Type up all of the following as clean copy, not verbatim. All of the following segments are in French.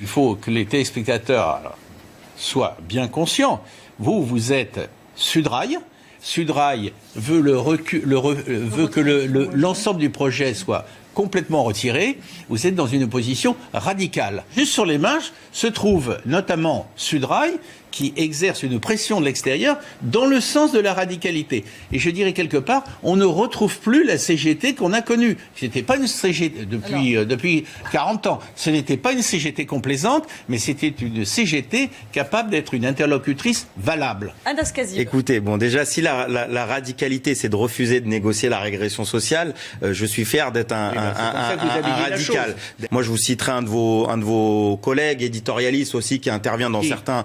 Il faut que les téléspectateurs soient bien conscients. Vous êtes Sudrail. Sudrail veut, veut que l'ensemble du projet soit complètement retiré. Vous êtes dans une position radicale. Juste sur les marges se trouve notamment Sudrail, qui exerce une pression de l'extérieur dans le sens de la radicalité. Et je dirais quelque part, on ne retrouve plus la CGT qu'on a connue. Ce n'était pas une CGT depuis 40 ans. Ce n'était pas une CGT complaisante, mais c'était une CGT capable d'être une interlocutrice valable. Anas Kazib. Écoutez, bon, déjà, si la radicalité, c'est de refuser de négocier la régression sociale, je suis fier d'être un radical. Moi, je vous citerai un de vos collègues éditorialistes aussi qui intervient dans certains...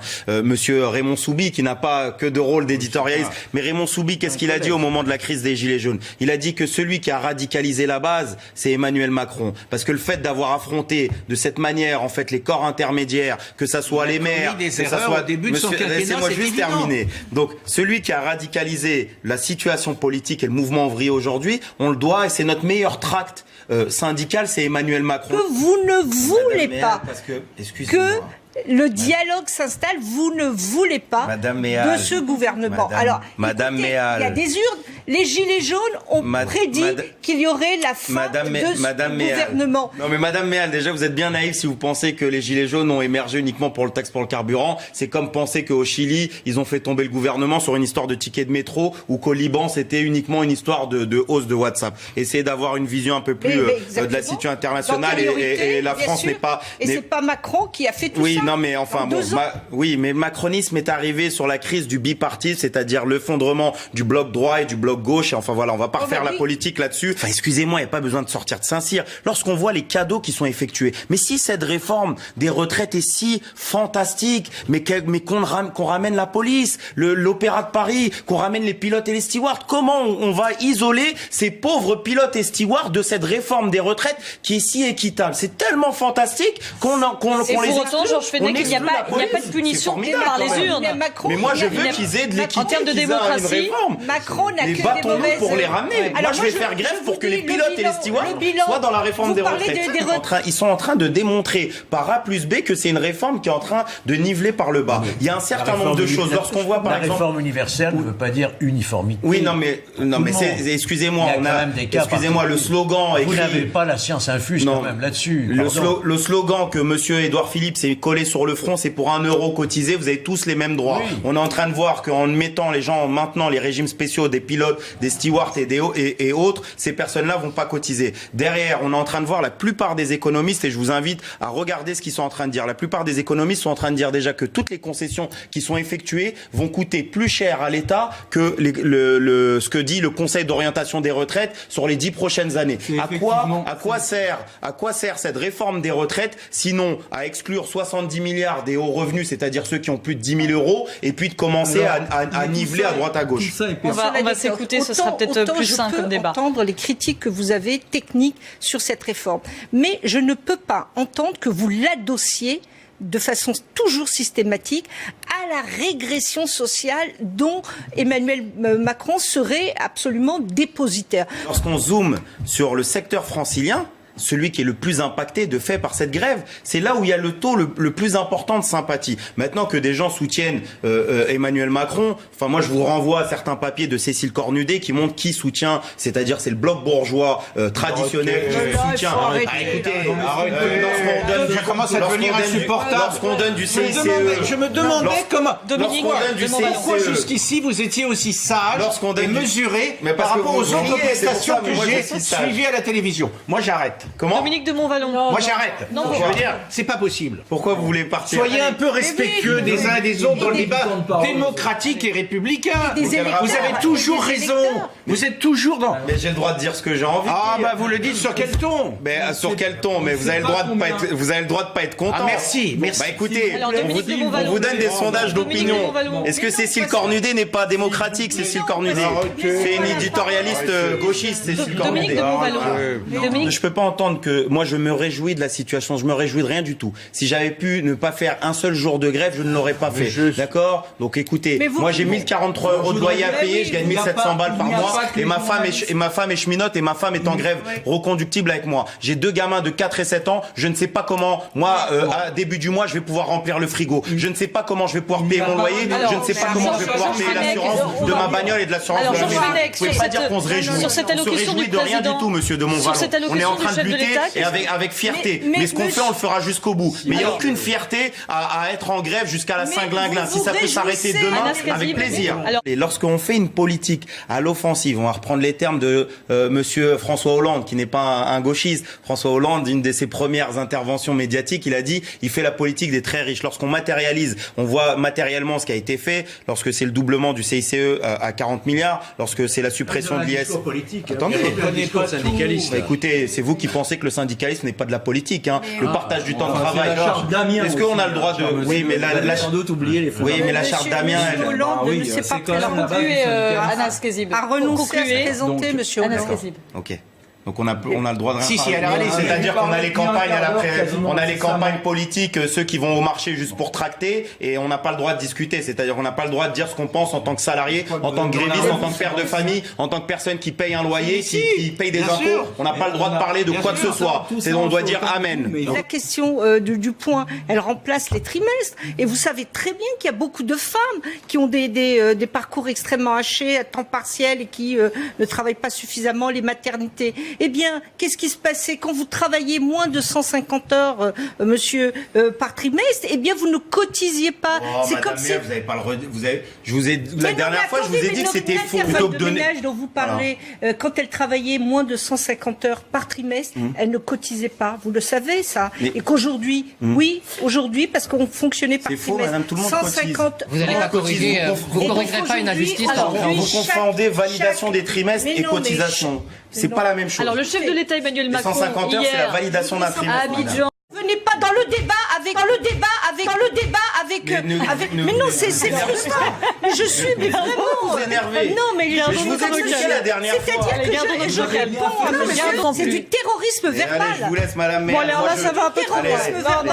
Monsieur Raymond Soubi, qui n'a pas que de rôle d'éditorialiste. Mais Raymond Soubi, qu'est-ce qu'il a dit au moment de la crise des Gilets jaunes? Il a dit que celui qui a radicalisé la base, c'est Emmanuel Macron. Parce que le fait d'avoir affronté de cette manière, en fait, les corps intermédiaires, que ça soit les maires, que ça soit... Laissez-moi juste terminer. Donc, celui qui a radicalisé la situation politique et le mouvement ouvrier aujourd'hui, on le doit, et c'est notre meilleur tract syndical, c'est Emmanuel Macron. Que vous ne voulez pas. Parce que, excusez-moi. Le dialogue s'installe, vous ne voulez pas de ce gouvernement. Alors, Madame écoutez, Méal. Il y a des urnes. Les Gilets jaunes ont prédit qu'il y aurait la fin de ce gouvernement. Non mais Madame Méal, déjà vous êtes bien naïf si vous pensez que les Gilets jaunes ont émergé uniquement pour le taxe pour le carburant. C'est comme penser qu'au Chili, ils ont fait tomber le gouvernement sur une histoire de ticket de métro ou qu'au Liban, c'était uniquement une histoire de hausse de WhatsApp. Essayez d'avoir une vision un peu plus de la situation internationale et la France n'est pas... Et c'est pas Macron qui a fait tout ça. Non mais enfin bon, mais le macronisme est arrivé sur la crise du bipartisme, c'est-à-dire l'effondrement du bloc droit et du bloc gauche. Et enfin voilà, on va pas refaire la politique là-dessus. Enfin excusez-moi, il n'y a pas besoin de sortir de Saint-Cyr. Lorsqu'on voit les cadeaux qui sont effectués, mais si cette réforme des retraites est si fantastique, mais qu'on ramène la police, l'Opéra de Paris, qu'on ramène les pilotes et les stewards, comment on va isoler ces pauvres pilotes et stewards de cette réforme des retraites qui est si équitable? C'est tellement fantastique qu'on les exclut. Il n'y a pas de punition par les urnes. Mais moi, je veux qu'ils aient de l'équité, en termes de démocratie. Macron n'a que des mauvaises... pour les ramener. Moi, je vais faire grève pour que les pilotes et les stewards soient dans la réforme des retraites. Ils sont en train de démontrer par A plus B que c'est une réforme qui est en train de niveler par le bas. Il y a un certain nombre de choses. Lorsqu'on voit par exemple... La réforme universelle ne veut pas dire uniformité. Oui, non, mais excusez-moi, excusez-moi, le slogan... Vous n'avez pas la science infuse quand même là-dessus. Le slogan que monsieur Édouard Philippe s'est collé sur le front, c'est pour 1 euro cotisé, vous avez tous les mêmes droits. Oui. On est en train de voir qu'en mettant les gens, maintenant les régimes spéciaux des pilotes, des stewards et autres, ces personnes-là vont pas cotiser. Derrière, on est en train de voir la plupart des économistes, et je vous invite à regarder ce qu'ils sont en train de dire. La plupart des économistes sont en train de dire déjà que toutes les concessions qui sont effectuées vont coûter plus cher à l'État que ce que dit le Conseil d'orientation des retraites sur les 10 prochaines années. À quoi sert cette réforme des retraites, sinon à exclure 70 milliards des hauts revenus, c'est-à-dire ceux qui ont plus de 10 000 euros, et puis de commencer à niveler à droite à gauche. On va s'écouter, ce sera peut-être plus sain comme débat. Je peux entendre les critiques que vous avez techniques sur cette réforme, mais je ne peux pas entendre que vous l'adossiez de façon toujours systématique à la régression sociale dont Emmanuel Macron serait absolument dépositaire. Lorsqu'on zoome sur le secteur francilien, celui qui est le plus impacté de fait par cette grève, c'est là où il y a le taux le plus important de sympathie. Maintenant que des gens soutiennent Emmanuel Macron, enfin moi je vous renvoie à certains papiers de Cécile Cornudet qui montrent qui soutient, c'est-à-dire c'est le bloc bourgeois traditionnel qui soutient. Écoutez, je commence à devenir insupportable. Lorsqu'on donne du CICE, je me demandais comment, pourquoi CICE, jusqu'ici vous étiez aussi sage et mesuré par rapport aux autres prestations que j'ai suivies à la télévision. Moi j'arrête. Comment? Dominique de Montvalon. Moi j'arrête. Je veux dire, c'est pas possible. Pourquoi vous voulez partir? Soyez un peu respectueux des uns et des autres dans le débat démocratique et républicain. Vous avez toujours raison. Vous êtes toujours dans... Mais j'ai le droit de dire ce que j'ai envie. Ah bah vous le dites sur quel ton? Mais sur quel ton? Mais vous avez le droit de pas être content. Ah merci. Bah écoutez, on vous donne des sondages d'opinion. Est-ce que Cécile Cornudet n'est pas démocratique? Cécile Cornudet, c'est une éditorialiste gauchiste. Cécile Cornudet. Dominique de Montvalon. Je peux pas entendre que moi je me réjouis de la situation, je me réjouis de rien du tout. Si j'avais pu ne pas faire un seul jour de grève, je ne l'aurais pas fait. D'accord? Donc écoutez, moi j'ai 1043 € de loyer à payer, je gagne 1700 balles par mois et ma femme est cheminote et ma femme est en grève reconductible avec moi. J'ai 2 gamins de 4 et 7 ans, je ne sais pas comment moi à début du mois je vais pouvoir remplir le frigo. Je ne sais pas comment je vais pouvoir payer mon loyer, je ne sais pas comment je vais pouvoir payer l'assurance de ma bagnole et de l'assurance de la maison. Vous pouvez pas dire qu'on se réjouit. Sur cette allocution du de rien du tout, monsieur de Montvalon. On est en train de lutter et avec fierté. Mais ce qu'on fait, on le fera jusqu'au bout. Mais il n'y a aucune fierté à être en grève jusqu'à la Saint-Glinglin. Si ça peut s'arrêter demain, avec plaisir. Et lorsqu'on fait une politique à l'offensive, on va reprendre les termes de monsieur François Hollande, qui n'est pas un gauchiste. François Hollande, une de ses premières interventions médiatiques, il a dit, il fait la politique des très riches. Lorsqu'on matérialise, on voit matériellement ce qui a été fait, lorsque c'est le doublement du CICE à 40 milliards, lorsque c'est la suppression de l'IS. Attendez, écoutez, c'est vous qui pensez que le syndicalisme n'est pas de la politique, hein. Le partage du temps de travail. Est-ce qu'on a le droit de... Oui, mais sans doute oublier les... Oui, mais la charte d'Amiens, elle... Hollande ne s'est pas conclué, Anas Kezib. A renoncé à se présenter, monsieur Hollande. Ok. Donc on a le droit de rien parler. C'est-à-dire qu'on a les campagnes on a les campagnes politiques, ceux qui vont au marché juste pour tracter, et on n'a pas le droit de discuter. C'est-à-dire qu'on n'a pas le droit de dire ce qu'on pense en tant que salarié, en tant que gréviste, en tant que père de famille, en tant que personne qui paye un loyer, qui paye des impôts. On n'a pas le droit de parler de quoi que ce soit. On doit dire amen. La question du point, elle remplace les trimestres. Et vous savez très bien qu'il y a beaucoup de femmes qui ont des parcours extrêmement hachés, à temps partiel, et qui ne travaillent pas suffisamment, les maternités. Eh bien, qu'est-ce qui se passait quand vous travailliez moins de 150 heures, monsieur, par trimestre? Eh bien, vous ne cotisiez pas. C'est comme si vous avez pas la dernière fois, je vous ai dit que c'était faux. Plutôt que de ménage dont vous parlez, quand elle travaillait moins de 150 heures par trimestre, elle ne cotisait pas. Vous le savez, ça. Et qu'aujourd'hui, oui, aujourd'hui, parce qu'on fonctionnait par trimestre. Madame, tout le monde 150. Vous allez pas corriger. Vous corrigerez pas une injustice. Vous confondez validation des trimestres et cotisation. C'est pas la même chose. Alors le chef de l'État Emmanuel Macron 150 heures, c'est la validation d'un trimestre. À Abidjan. Venez pas dans le débat avec mais non, c'est frustrant. Je suis mais vraiment vous énervez. Non, mais je vous ai dit la dernière fois. C'est-à-dire que je réponds à monsieur, c'est du terrorisme verbal. Je vous laisse, madame. Bon, alors là, ça va un peu trop loin. Terrorisme verbal.